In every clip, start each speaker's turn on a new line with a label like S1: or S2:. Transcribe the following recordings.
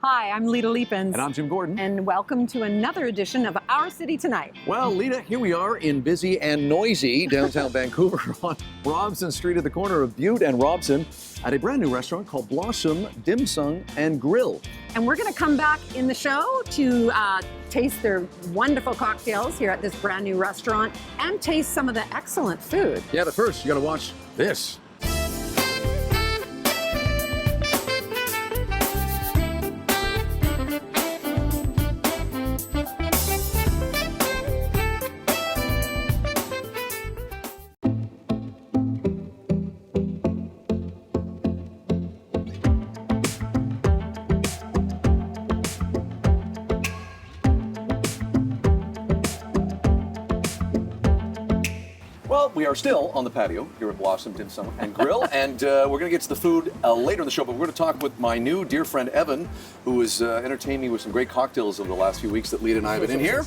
S1: Hi, I'm Lita Leapins.
S2: And I'm Jim Gordon.
S1: And welcome to another edition of Our City Tonight.
S2: Well, Lita, here we are in busy and noisy downtown Vancouver on Robson Street at the corner of Butte and Robson at a brand new restaurant called Blossom Dim Sum and Grill.
S1: And we're going to come back in the show to taste their wonderful cocktails here at this brand new restaurant and taste some of the excellent food.
S2: Yeah, but first, you got to watch this. Well, we are still on the patio here at Blossom Dim Sum and Grill, and we're going to get to the food later in the show, but we're going to talk with my new dear friend Evan, who has entertained me with some great cocktails over the last few weeks that Lita and I have been in here.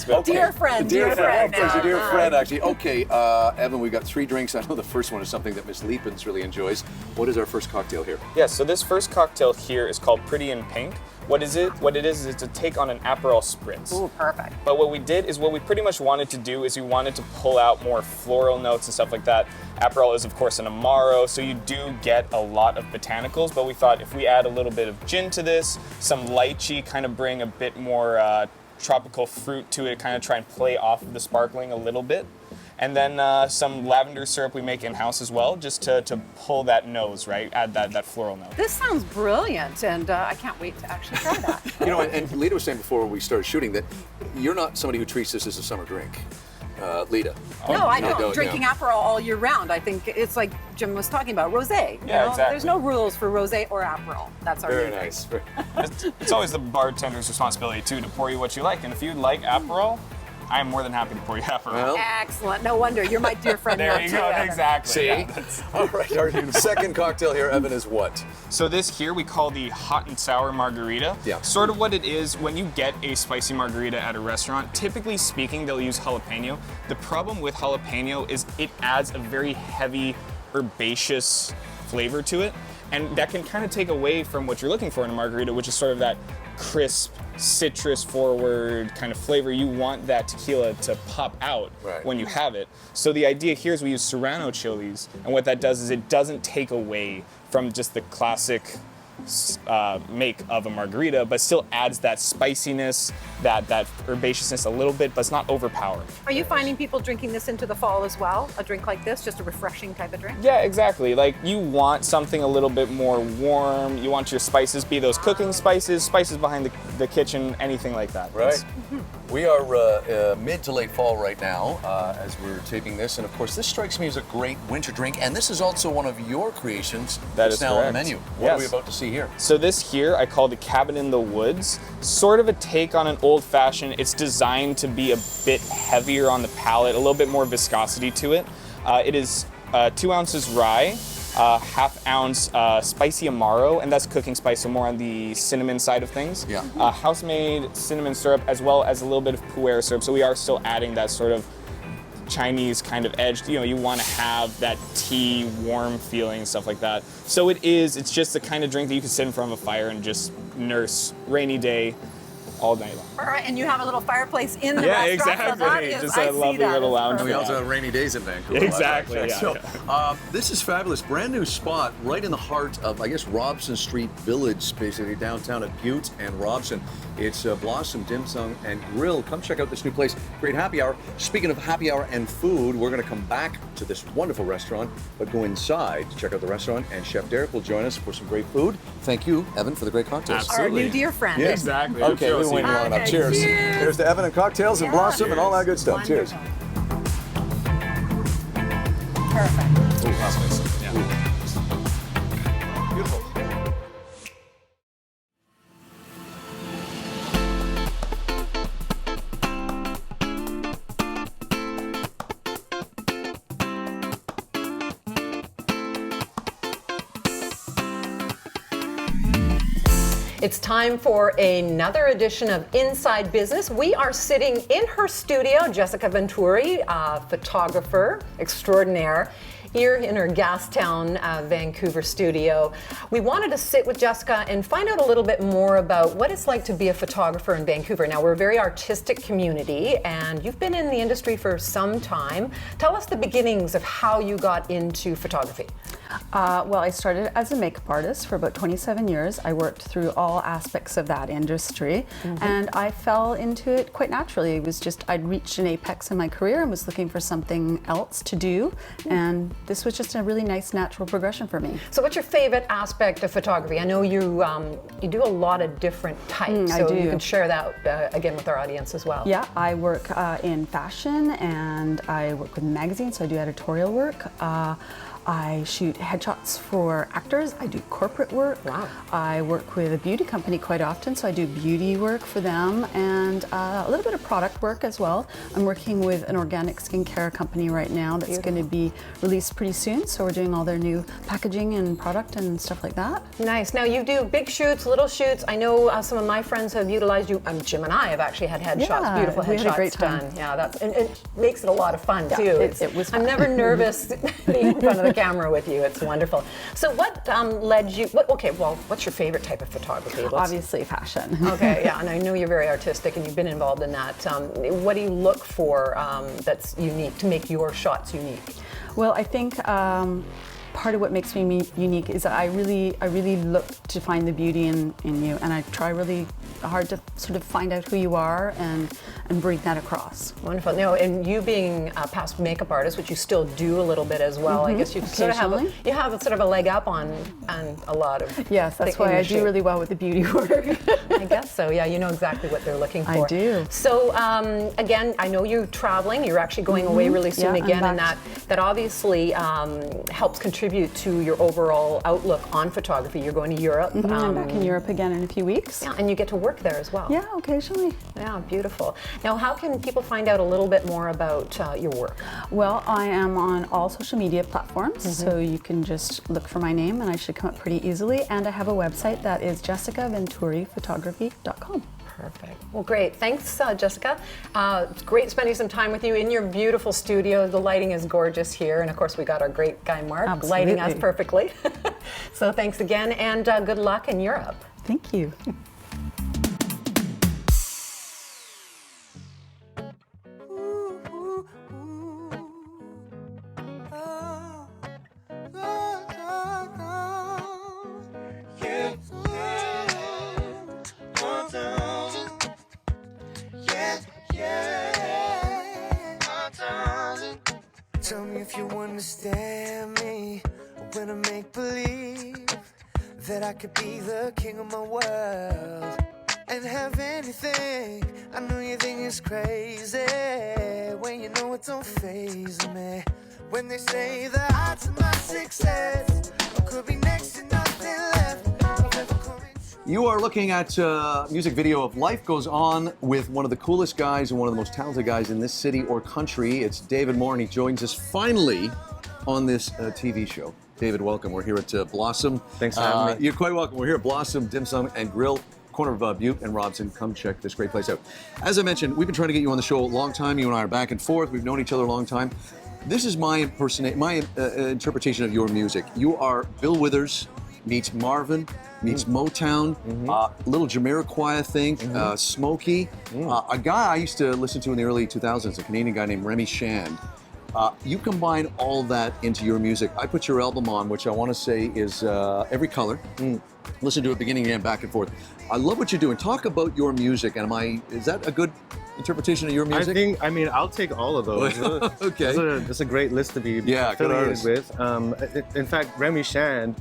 S1: Okay. Dear friend.
S2: Dear friend, actually. Okay, Evan, we've got 3 drinks. I know the first one is something that Miss Leapins really enjoys. What is our first cocktail here?
S3: Yes, so this first cocktail here is called Pretty in Pink. What it is it's a take on an Aperol Spritz.
S1: Ooh, perfect.
S3: But what we did is what we pretty much wanted to do is we wanted to pull out more floral notes and stuff like that. Aperol is of course an Amaro, so you do get a lot of botanicals, but we thought if we add a little bit of gin to this, some lychee, kind of bring a bit more tropical fruit to it, kind of try and play off of the sparkling a little bit. And then some lavender syrup we make in-house as well, just to pull that nose, right? Add that floral note.
S1: This sounds brilliant, and I can't wait to actually try that.
S2: You know, and Lita was saying before we started shooting that you're not somebody who treats this as a summer drink. Lita.
S1: No, I don't. Drinking Aperol all year round. I think it's like Jim was talking about, rosé.
S3: Yeah, exactly.
S1: There's no rules for rosé or Aperol. That's our
S2: Very
S1: new
S2: nice.
S1: drink.
S3: It's always the bartender's responsibility too to pour you what you like, and if you like Aperol, I am more than happy to pour you Aperol.
S2: Well,
S1: Excellent. No wonder. You're my dear friend.
S3: There
S1: now,
S3: you
S1: too,
S3: go,
S1: Evan.
S3: exactly.
S2: see?
S3: Yeah,
S2: All right, our second cocktail here, Evan, is what?
S3: So this here we call the hot and sour margarita.
S2: Yeah.
S3: Sort of what it is, when you get a spicy margarita at a restaurant, typically speaking, they'll use jalapeno. The problem with jalapeno is it adds a very heavy, herbaceous flavor to it, and that can kind of take away from what you're looking for in a margarita, which is sort of that crisp, citrus forward kind of flavor. You want that tequila to pop out when you have it. So the idea here is we use Serrano chilies, and what that does is it doesn't take away from just the classic make of a margarita, but still adds that spiciness, that herbaceousness a little bit, but it's not overpowering.
S1: Are you finding people drinking this into the fall as well? A drink like this, just a refreshing type of drink?
S3: Yeah, exactly. Like you want something a little bit more warm. You want your spices, be those cooking spices, spices behind the kitchen, anything like that.
S2: Right. We are mid to late fall right now as we're taping this, and of course this strikes me as a great winter drink, and this is also one of your creations that's now on the menu. What are we about to see here?
S3: So this here I call the Cabin in the Woods. Sort of a take on an old-fashioned. It's designed to be a bit heavier on the palate, a little bit more viscosity to it. It is 2 ounces rye, ½ ounce spicy Amaro, and that's cooking spice, so more on the cinnamon side of things.
S2: Yeah.
S3: House-made cinnamon syrup, as well as a little bit of pu'er syrup, so we are still adding that sort of Chinese kind of edge. You know, you want to have that tea, warm feeling and stuff like that. So it's just the kind of drink that you can sit in front of a fire and just nurse rainy day all night long.
S1: All right, and you have a little fireplace in the restaurant.
S3: Exactly.
S1: So that is,
S3: Just a lovely little lounge.
S2: And we also have rainy days in Vancouver.
S3: Exactly, yeah.
S2: So, this is fabulous. Brand new spot right in the heart of, I guess, Robson Street Village, basically downtown at Butte and Robson. It's Blossom Dim Sum and Grill. Come check out this new place. Great happy hour. Speaking of happy hour and food, we're going to come back to this wonderful restaurant, but go inside to check out the restaurant, and Chef Derek will join us for some great food. Thank you, Evan, for the great cocktails.
S3: Absolutely.
S1: Our new dear friend.
S2: Yeah.
S3: Exactly.
S2: Okay, we went long enough. Cheers. Here's to Evan and cocktails and Blossom and all that good stuff.
S1: Wonderful.
S2: Cheers.
S1: Perfect.
S3: Oh, that's nice. Yeah.
S2: Beautiful.
S1: It's time for another edition of Inside Business. We are sitting in her studio, Jessica Venturi, photographer extraordinaire, here in our Gastown, Vancouver studio. We wanted to sit with Jessica and find out a little bit more about what it's like to be a photographer in Vancouver. Now, we're a very artistic community, and you've been in the industry for some time. Tell us the beginnings of how you got into photography.
S4: Well, I started as a makeup artist for about 27 years. I worked through all aspects of that industry, and I fell into it quite naturally. It was just, I'd reached an apex in my career and was looking for something else to do, and this was just a really nice natural progression for me.
S1: So what's your favorite aspect of photography? I know you you do a lot of different types, so you can share that again with our audience as well.
S4: Yeah, I work in fashion, and I work with magazines, so I do editorial work. I shoot headshots for actors. I do corporate work.
S1: Wow.
S4: I work with a beauty company quite often, so I do beauty work for them, and a little bit of product work as well. I'm working with an organic skincare company right now that's going to be released pretty soon, so we're doing all their new packaging and product and stuff like that.
S1: Nice. Now you do big shoots, little shoots. I know some of my friends have utilized you. Jim and I have actually had headshots, beautiful
S4: we had a great
S1: headshots
S4: time.
S1: done. Yeah, that's, and it makes it a lot of fun too.
S4: It was fun.
S1: I'm never nervous being in front of the camera with you. It's wonderful. So what led you, okay, well, what's your favorite type of photography?
S4: Obviously fashion.
S1: Okay, yeah, and I know you're very artistic and you've been involved in that. What do you look for that's unique to make your shots unique?
S4: Well, I think part of what makes me unique is that I really look to find the beauty in you, and I try really hard to sort of find out who you are and bring that across.
S1: Wonderful. Now, and you being a past makeup artist, which you still do a little bit as well, I guess you sort of have a leg up on a lot of.
S4: Yes, that's why I do really well with the beauty work.
S1: I guess so. Yeah, you know exactly what they're looking for.
S4: I do.
S1: So again, I know you're traveling. You're actually going away really soon again, and that obviously helps contribute to your overall outlook on photography. You're going to Europe.
S4: I'm back in Europe again in a few weeks.
S1: Yeah, and you get to work there as well.
S4: Yeah, occasionally.
S1: Yeah, beautiful. Now, how can people find out a little bit more about your work?
S4: Well, I am on all social media platforms, so you can just look for my name and I should come up pretty easily. And I have a website that is jessicaventurifphotography.com.
S1: Perfect. Well, great. Thanks, Jessica. It's great spending some time with you in your beautiful studio. The lighting is gorgeous here. And of course, we got our great guy, Mark, lighting us perfectly. So thanks again, and good luck in Europe.
S4: Thank you.
S5: Tell me if you understand me when I make believe that I could be the king of my world and have anything. I know you think it's crazy when you know it don't faze me. When they say the odds of my success could be next to nothing left.
S2: You are looking at a music video of Life Goes On with one of the coolest guys and one of the most talented guys in this city or country. It's David Moore, and he joins us finally on this TV show. David, welcome. We're here at Blossom.
S6: Thanks for having me.
S2: You're quite welcome. We're here at Blossom Dim Sum and Grill, corner of Butte and Robson. Come check this great place out. As I mentioned, we've been trying to get you on the show a long time. You and I are back and forth. We've known each other a long time. This is my interpretation of your music. You are Bill Withers meets Marvin, meets Motown, little Jamiroquai thing, Smokey. A guy I used to listen to in the early 2000s, a Canadian guy named Remy Shand. You combine all that into your music. I put your album on, which I want to say is Every Color. Listen to it beginning and back and forth. I love what you're doing. Talk about your music. And is that a good interpretation of your music?
S6: I'll take all of those.
S2: Okay.
S6: It's a great list to be affiliated with. In fact, Remy Shand,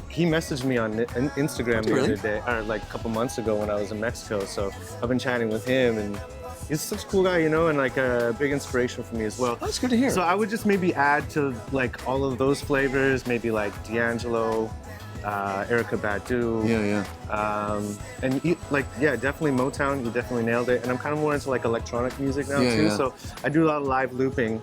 S6: he messaged me on Instagram the other day, or like a couple months ago when I was in Mexico. So I've been chatting with him, and he's such a cool guy, you know, and like a big inspiration for me as well.
S2: That's good to hear.
S6: So I would just maybe add to like all of those flavors, maybe like D'Angelo, Erykah Badu. Definitely Motown. You definitely nailed it. And I'm kind of more into like electronic music now too. So I do a lot of live looping.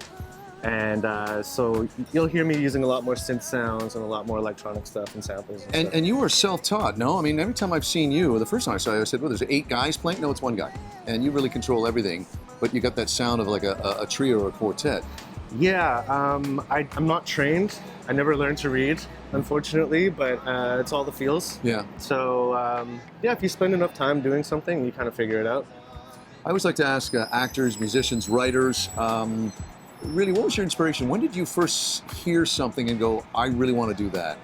S6: And so you'll hear me using a lot more synth sounds and a lot more electronic stuff and samples.
S2: And you were self-taught, no? I mean, every time I've seen you, the first time I saw you, I said, well, there's 8 guys playing? No, it's 1 guy. And you really control everything, but you got that sound of like a trio or a quartet.
S6: Yeah, I'm not trained. I never learned to read, unfortunately, but it's all the feels.
S2: Yeah.
S6: So, yeah, if you spend enough time doing something, you kind of figure it out.
S2: I always like to ask actors, musicians, writers, really, what was your inspiration? When did you first hear something and go, I really want to do that?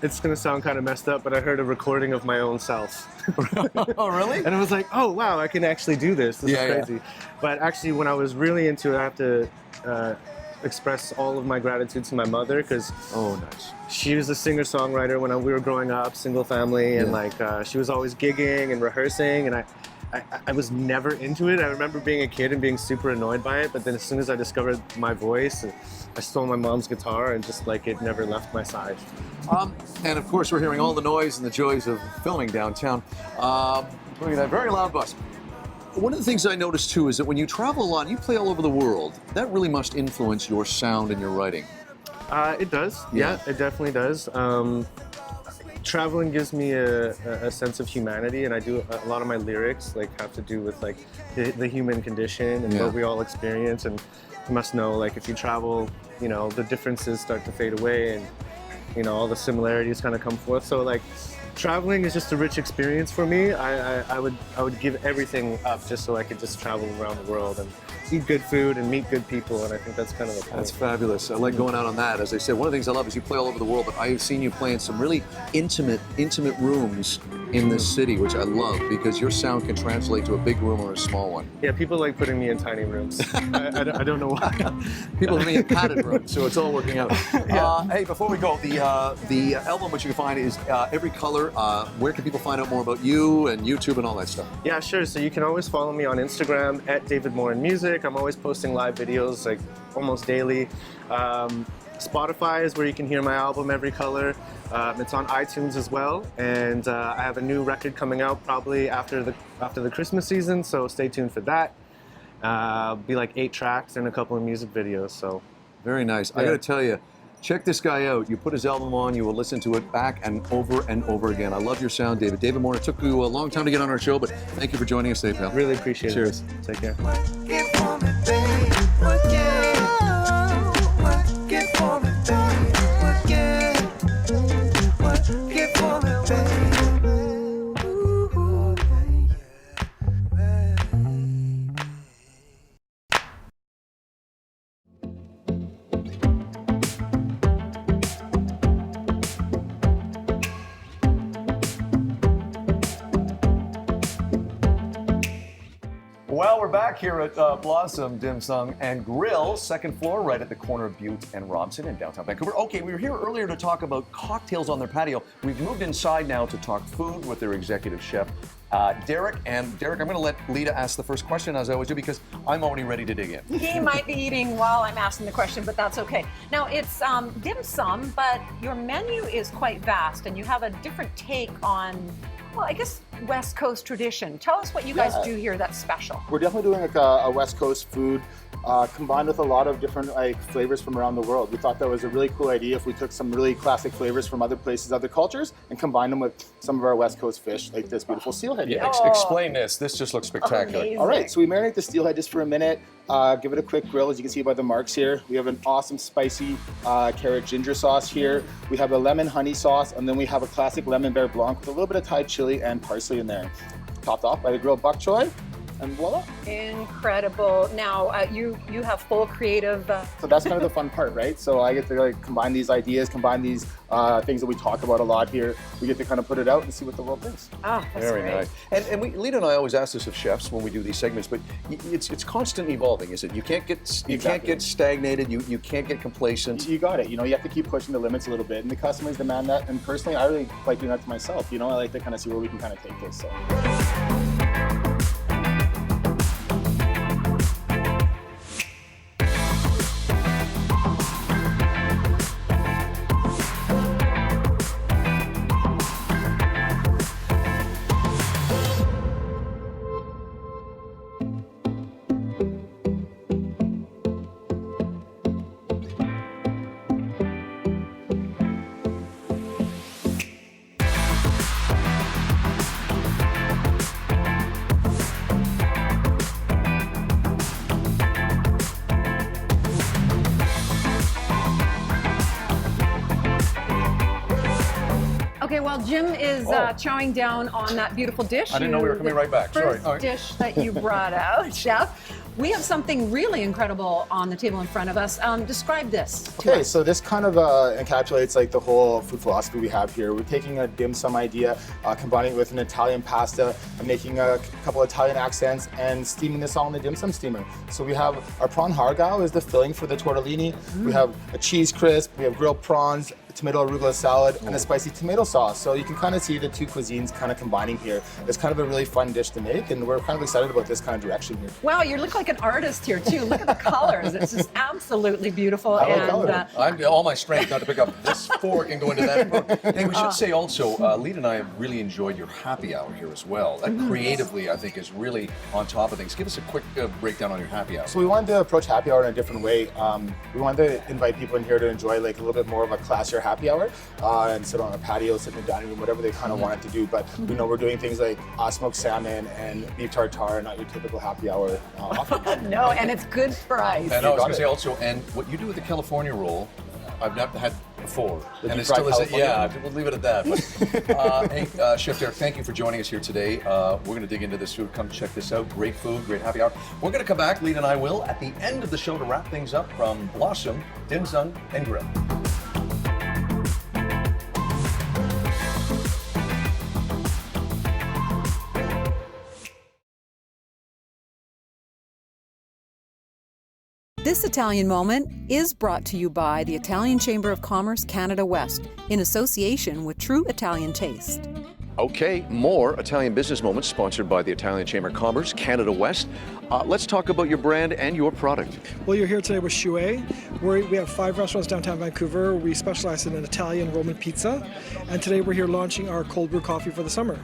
S6: It's going to sound kind of messed up, but I heard a recording of my own self.
S2: Oh, really?
S6: And I was like, oh, wow, I can actually do this. This is crazy. Yeah. But actually, when I was really into it, I have to express all of my gratitude to my mother, because she was a singer-songwriter when we were growing up, single family, and she was always gigging and rehearsing, and I was never into it. I remember being a kid and being super annoyed by it, but then as soon as I discovered my voice, I stole my mom's guitar and just like it never left my side.
S2: And of course, we're hearing all the noise and the joys of filming downtown. Look at that very loud bus. One of the things I noticed too is that when you travel a lot, you play all over the world. That really must influence your sound and your writing.
S6: It does. Yeah, it definitely does. Traveling gives me a sense of humanity, and I do a lot of my lyrics have to do with the human condition and what we all experience. And you must know, if you travel, the differences start to fade away, and all the similarities kind of come forth. So traveling is just a rich experience for me. I would give everything up just so I could just travel around the world and eat good food and meet good people, and I think that's kind of the point.
S2: That's fabulous. I like going out on that. As I said, one of the things I love is you play all over the world, but I've seen you play in some really intimate rooms in this city, which I love, because your sound can translate to a big room or a small one.
S6: Yeah, people like putting me in tiny rooms. I don't know why.
S2: People put me in padded rooms, so it's all working out. Hey, before we go, the album which you can find is Every Color. Where can people find out more about you and YouTube and all that stuff?
S6: Yeah, sure. So you can always follow me on Instagram @DavidMorinMusic. I'm always posting live videos almost daily. Spotify is where you can hear my album Every Color. It's on iTunes as well, and I have a new record coming out probably after the Christmas season, so stay tuned for that. Be 8 tracks and a couple of music videos. So
S2: very nice. Yeah. I got to tell you, check this guy out. You put his album on, you will listen to it back and over again. I love your sound, David. David Morin, it took you a long time to get on our show, but thank you for joining us today, pal.
S6: Really appreciate it.
S2: Cheers.
S6: Take care.
S2: Well, we're back here at Blossom Dim Sum and Grill, second floor, right at the corner of Butte and Robson in downtown Vancouver. Okay, we were here earlier to talk about cocktails on their patio. We've moved inside now to talk food with their executive chef, Derek. And Derek, I'm going to let Lita ask the first question, as I always do, because I'm already ready to dig in.
S1: He might be eating while I'm asking the question, but that's okay. Now, it's dim sum, but your menu is quite vast, and you have a different take on, well, I guess, West Coast tradition. Tell us what you guys do here that's special.
S7: We're definitely doing a West Coast food combined with a lot of different flavors from around the world. We thought that was a really cool idea if we took some really classic flavors from other places, other cultures, and combined them with some of our West Coast fish, like this beautiful steelhead.
S2: Yeah, explain this. This just looks spectacular.
S1: Amazing.
S7: All right, so we marinate the steelhead just for a minute, give it a quick grill, as you can see by the marks here. We have an awesome spicy carrot ginger sauce here. We have a lemon honey sauce, and then we have a classic lemon beurre blanc with a little bit of Thai chili and parsley in there. Topped off by the grilled bok choy, and voila.
S1: Incredible. Now, you have full creative...
S7: So that's kind of the fun part, right? So I get to combine these ideas, combine these things that we talk about a lot here. We get to kind of put it out and see what the world thinks.
S1: Oh, that's
S2: very
S1: great.
S2: nice. And Lita and I always ask this of chefs when we do these segments, but it's constantly evolving, is it? You can't get stagnated. You can't get complacent.
S7: You got it. You have to keep pushing the limits a little bit, and the customers demand that. And personally, I really like doing that to myself. I like to kind of see where we can kind of take this. So.
S1: While Jim is chowing down on that beautiful dish.
S2: I didn't know we were coming right back. Sorry.
S1: First dish that you brought out, Chef. We have something really incredible on the table in front of us. Describe this to
S7: Okay,
S1: us.
S7: so this kind of encapsulates like the whole food philosophy we have here. We're taking a dim sum idea, combining it with an Italian pasta, and making a couple Italian accents, and steaming this all in the dim sum steamer. So we have our prawn hargao is the filling for the tortellini. We have a cheese crisp, we have grilled prawns, tomato arugula salad, and a spicy tomato sauce. So you can kind of see the two cuisines kind of combining here. It's kind of a really fun dish to make, and we're kind of excited about this kind of direction here.
S1: Wow, you look like an artist here too. Look at the colors. It's just absolutely beautiful.
S7: I like color.
S2: I'm all my strength not to pick up this fork and go into that fork. Hey, we should say also, Lita and I have really enjoyed your happy hour here as well. That creatively, I think, is really on top of things. Give us a quick breakdown on your happy hour.
S7: So we wanted to approach happy hour in a different way. We wanted to invite people in here to enjoy like a little bit more of a classier happy hour and sit on a patio, sit in the dining room, whatever they kind of wanted to do. But we know we're doing things like smoked salmon and beef tartare, not your typical happy hour offer.
S1: No, and it's good price.
S2: And I was going to say also, and what you do with the California roll, I've never had before.
S7: The
S2: and
S7: deep
S2: it still
S7: fried
S2: is, yeah, we'll leave it at that. But, hey, Chef Derek, thank you for joining us here today. We're going to dig into this food. Come check this out. Great food, great happy hour. We're going to come back, Lita and I will, at the end of the show to wrap things up from Blossom, Dim Sum, and Grill.
S8: This Italian Moment is brought to you by the Italian Chamber of Commerce Canada West in association with True Italian Taste.
S2: Okay, more Italian Business Moments sponsored by the Italian Chamber of Commerce Canada West. Let's talk about your brand and your product.
S9: Well, you're here today with Chouet. We have 5 restaurants downtown Vancouver. We specialize in an Italian Roman pizza. And today we're here launching our cold brew coffee for the summer.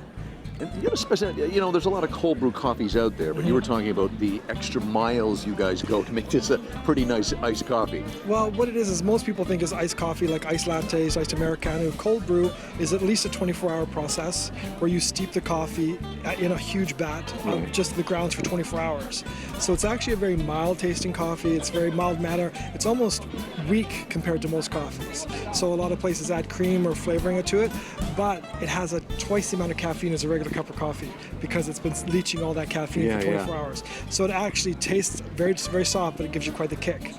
S2: You know, there's a lot of cold brew coffees out there, but you were talking about the extra miles you guys go to make this a pretty nice iced coffee.
S9: Well, what it is most people think is iced coffee, like iced lattes, iced Americano. Cold brew is at least a 24-hour process where you steep the coffee in a huge vat of just the grounds for 24 hours. So it's actually a very mild tasting coffee. It's very mild manner. It's almost weak compared to most coffees. So a lot of places add cream or flavoring to it, but it has twice the amount of caffeine as a regular cup of coffee because it's been leaching all that caffeine for 24 hours. So it actually tastes very, very soft, but it gives you quite the kick.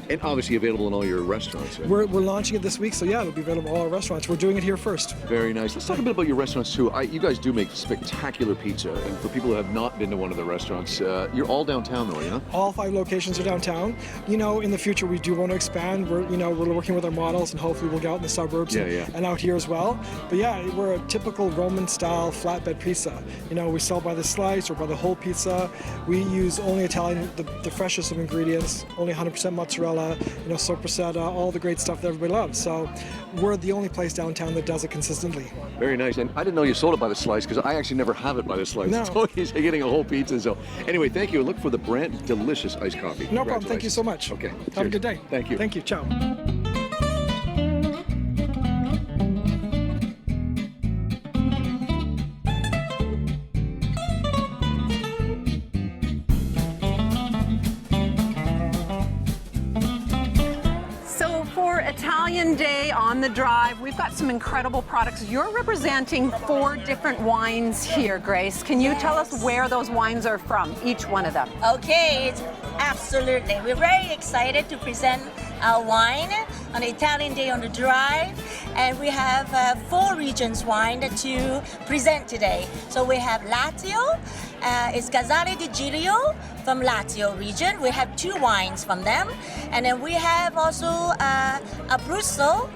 S2: And obviously available in all your restaurants. Right?
S9: We're launching it this week, so yeah, it'll be available in all our restaurants. We're doing it here first.
S2: Very nice. Let's talk a bit about your restaurants too. You guys do make spectacular pizza, and for people who have not been to one of the restaurants, you're all downtown though, you know?
S9: All 5 locations are downtown. You know, in the future we do want to expand. We're working with our models, and hopefully we'll get out in the suburbs and out here as well. But yeah, we're a typical Roman-style flatbed pizza. You know, we sell by the slice or by the whole pizza. We use only Italian, the freshest of ingredients, only 100% mozzarella. Sorpresa, all the great stuff that everybody loves. So we're the only place downtown that does it consistently.
S2: Very nice. And I didn't know you sold it by the slice because I actually never have it by the slice.
S9: No.
S2: It's always getting a whole pizza. So anyway, thank you. And look for the brand delicious iced coffee.
S9: No problem. Thank you so much.
S2: Okay.
S9: Have
S2: Cheers.
S9: a good day.
S2: Thank you.
S9: Thank you. Ciao.
S1: Italian Day on the Drive. We've got some incredible products. You're representing 4 different wines here, Grace. Can you tell us where those wines are from, each one of them?
S10: Okay, absolutely. We're very excited to present our wine on Italian Day on the Drive. And we have 4 regions wine to present today. So we have Lazio, it's Casale di Giglio from Lazio region. We have 2 wines from them. And then we have also Abruzzo,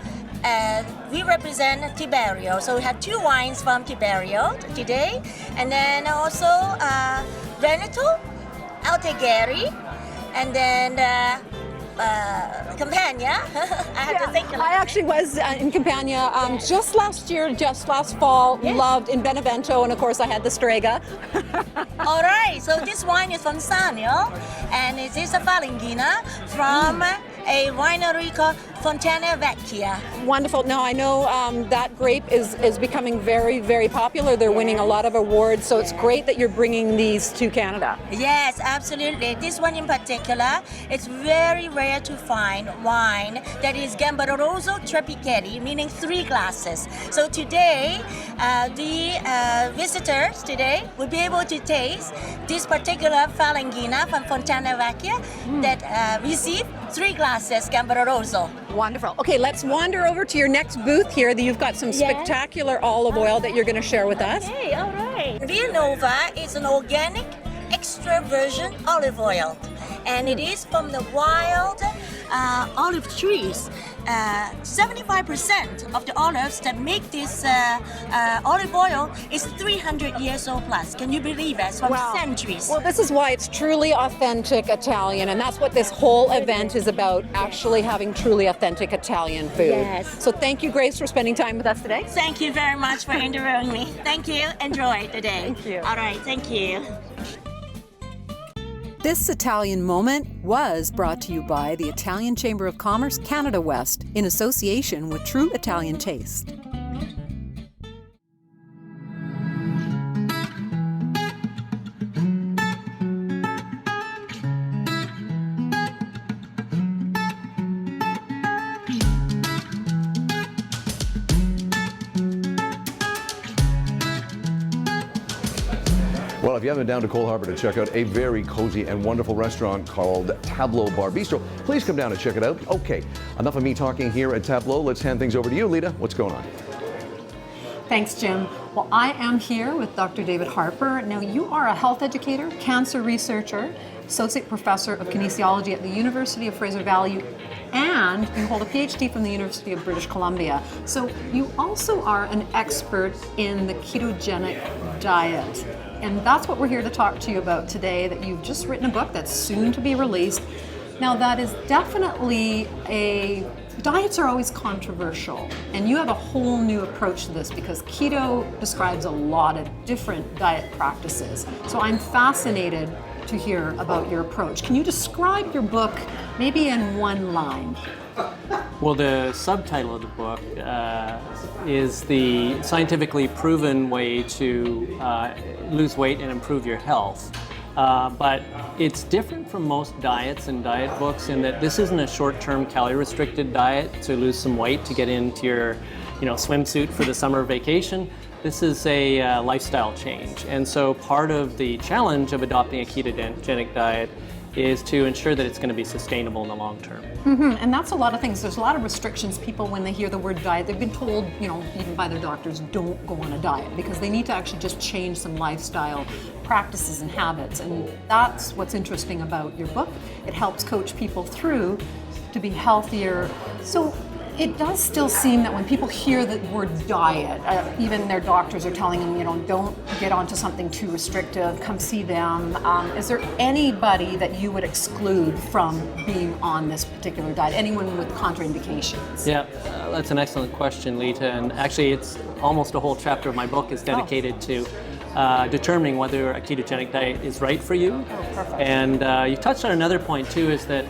S10: and we represent Tiberio. So we have 2 wines from Tiberio today. And then also Veneto, Altegari, and then Campania. I had to think.
S1: I actually was in Campania just last year, just last fall.
S10: Yes.
S1: Loved in Benevento, and of course I had the Strega.
S10: All right, so this wine is from Sanio, and it is a Falanghina from a winery called Fontana Vecchia.
S8: Wonderful. Now I know that grape is becoming very, very popular. They're winning a lot of awards, so it's great that you're bringing these to Canada.
S10: Yes, absolutely. This one in particular, it's very rare to find wine that is Gambararoso Trepichetti, meaning 3 glasses. So today, the visitors today will be able to taste this particular Falangina from Fontana Vecchia that received 3 glasses Gambararoso.
S8: Wonderful. Okay, let's wander over to your next booth here. You've got some spectacular olive oil that you're going to share with us.
S10: Okay, all right. Villanova is an organic extra virgin olive oil, and it is from the wild olive trees. 75% of the olives that make this olive oil is 300 years old plus. Can you believe it? From centuries.
S8: Well, this is why it's truly authentic Italian, and that's what this whole event is about, actually having truly authentic Italian food.
S10: Yes.
S8: So thank you, Grace, for spending time with us today.
S10: Thank you very much for interviewing me. Thank you. Enjoy the day.
S8: Thank you.
S10: All right, thank you.
S8: This Italian Moment was brought to you by the Italian Chamber of Commerce Canada West in association with True Italian Taste.
S2: Well, if you haven't been down to Cole Harbour to check out a very cozy and wonderful restaurant called Tableau Bar Bistro, please come down and check it out. Okay, enough of me talking here at Tableau. Let's hand things over to you, Lita. What's going on?
S1: Thanks, Jim. Well, I am here with Dr. David Harper. Now, you are a health educator, cancer researcher, associate professor of kinesiology at the University of Fraser Valley, and you hold a PhD from the University of British Columbia. So you also are an expert in the ketogenic diet. And that's what we're here to talk to you about today, that you've just written a book that's soon to be released. Now, that is definitely diets are always controversial, and you have a whole new approach to this because keto describes a lot of different diet practices. So I'm fascinated to hear about your approach. Can you describe your book maybe in one line?
S11: Well, the subtitle of the book is the scientifically proven way to lose weight and improve your health. But it's different from most diets and diet books in that this isn't a short-term calorie-restricted diet to lose some weight to get into your swimsuit for the summer vacation. This is a lifestyle change. And so part of the challenge of adopting a ketogenic diet is to ensure that it's going to be sustainable in the long term.
S1: And that's a lot of things. There's a lot of restrictions. People, when they hear the word diet, they've been told, even by their doctors, don't go on a diet because they need to actually just change some lifestyle practices and habits. And that's what's interesting about your book. It helps coach people through to be healthier. So it does still seem that when people hear the word diet, even their doctors are telling them, don't get onto something too restrictive, come see them. Is there anybody that you would exclude from being on this particular diet? Anyone with contraindications?
S11: Yeah, that's an excellent question, Lita. And actually, it's almost a whole chapter of my book is dedicated to determining whether a ketogenic diet is right for you.
S1: Oh, perfect.
S11: And you touched on another point, too, is that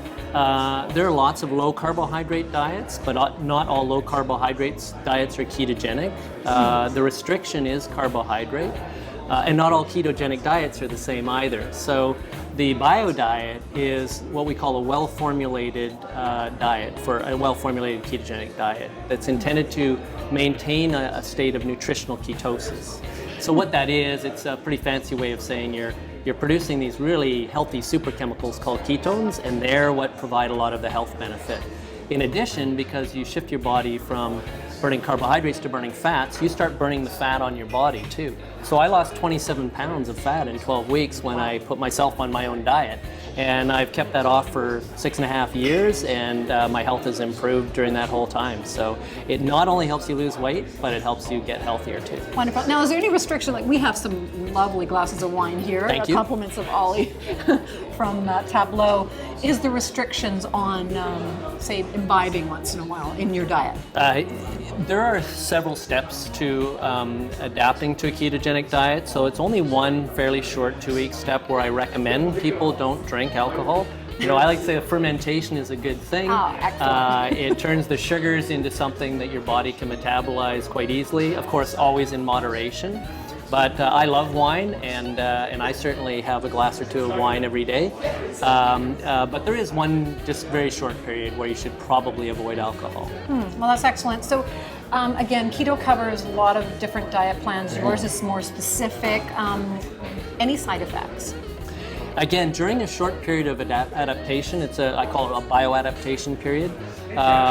S11: there are lots of low carbohydrate diets, but not all low carbohydrates diets are ketogenic. The restriction is carbohydrate, and not all ketogenic diets are the same either. So the bio diet is what we call a well-formulated diet for a well-formulated ketogenic diet that's intended to maintain a state of nutritional ketosis. So what that is, it's a pretty fancy way of saying you're producing these really healthy superchemicals called ketones, and they're what provide a lot of the health benefit. In addition, because you shift your body from burning carbohydrates to burning fats, you start burning the fat on your body too. So I lost 27 pounds of fat in 12 weeks when I put myself on my own diet. And I've kept that off for 6.5 years, and my health has improved during that whole time. So it not only helps you lose weight, but it helps you get healthier too.
S1: Wonderful. Now, is there any restriction? Like, we have some lovely glasses of wine here.
S11: Thank you.
S1: Compliments of Ollie from Tableau. Is there restrictions on, say, imbibing once in a while in your diet?
S11: There are several steps to adapting to a ketogenic diet. So it's only one fairly short 2-week step where I recommend people don't drink alcohol. You know, I like to say fermentation is a good thing.
S1: Oh, excellent.
S11: It turns the sugars into something that your body can metabolize quite easily. Of course, always in moderation. But I love wine, and I certainly have a glass or two of wine every day. But there is one just very short period where you should probably avoid alcohol.
S1: Well, that's excellent. So, again, keto covers a lot of different diet plans. Yours is more specific. Any side effects?
S11: Again, during a short period of adaptation, I call it a bioadaptation period,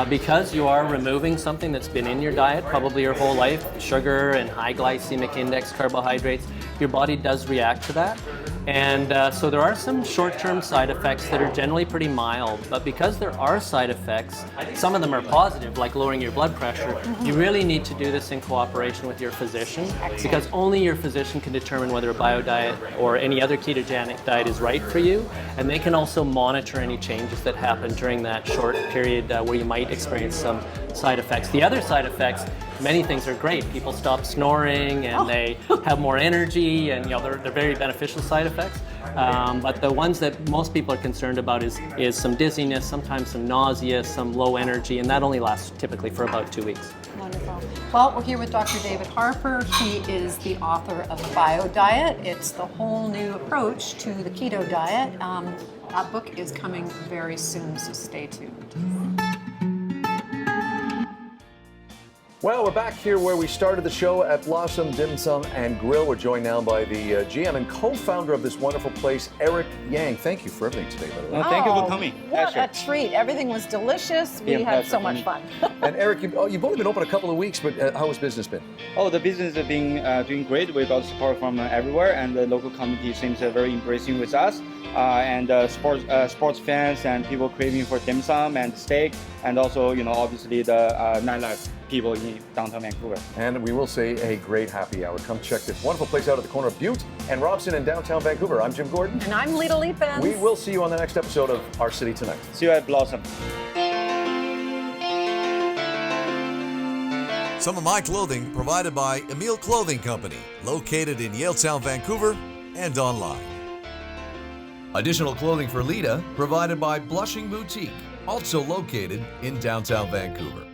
S11: because you are removing something that's been in your diet probably your whole life, sugar and high glycemic index carbohydrates, your body does react to that. And so there are some short-term side effects that are generally pretty mild, but because there are side effects, some of them are positive, like lowering your blood pressure, you really need to do this in cooperation with your physician, because only your physician can determine whether a bio diet or any other ketogenic diet is right for you, and they can also monitor any changes that happen during that short period where you might experience some side effects. The other side effects, many things are great. People stop snoring and they have more energy, and they're very beneficial side effects. But the ones that most people are concerned about is some dizziness, sometimes some nausea, some low energy, and that only lasts typically for about 2 weeks.
S1: Wonderful. Well, we're here with Dr. David Harper. He is the author of Bio Diet. It's the whole new approach to the keto diet. That book is coming very soon, so stay tuned.
S2: Well, we're back here where we started the show at Blossom Dim Sum and Grill. We're joined now by the GM and co-founder of this wonderful place, Eric Yang. Thank you for everything today, by the way.
S12: Thank you for coming.
S1: What a treat. Everything was delicious. We had so much fun.
S2: And Eric, you've only been open a couple of weeks, but how has business been?
S12: Oh, the business has been doing great. We got support from everywhere, and the local community seems very embracing with us. And sports fans and people craving for dim sum and steak, and also, obviously the nightlife people in downtown Vancouver.
S2: And we will say a great happy hour. Come check this wonderful place out at the corner of Butte and Robson in downtown Vancouver. I'm Jim Gordon.
S1: And I'm Lita Leapins.
S2: We will see you on the next episode of Our City Tonight.
S12: See you at Blossom.
S13: Some of my clothing provided by Emile Clothing Company, located in Yaletown, Vancouver, and online. Additional clothing for Lita provided by Blushing Boutique, also located in downtown Vancouver.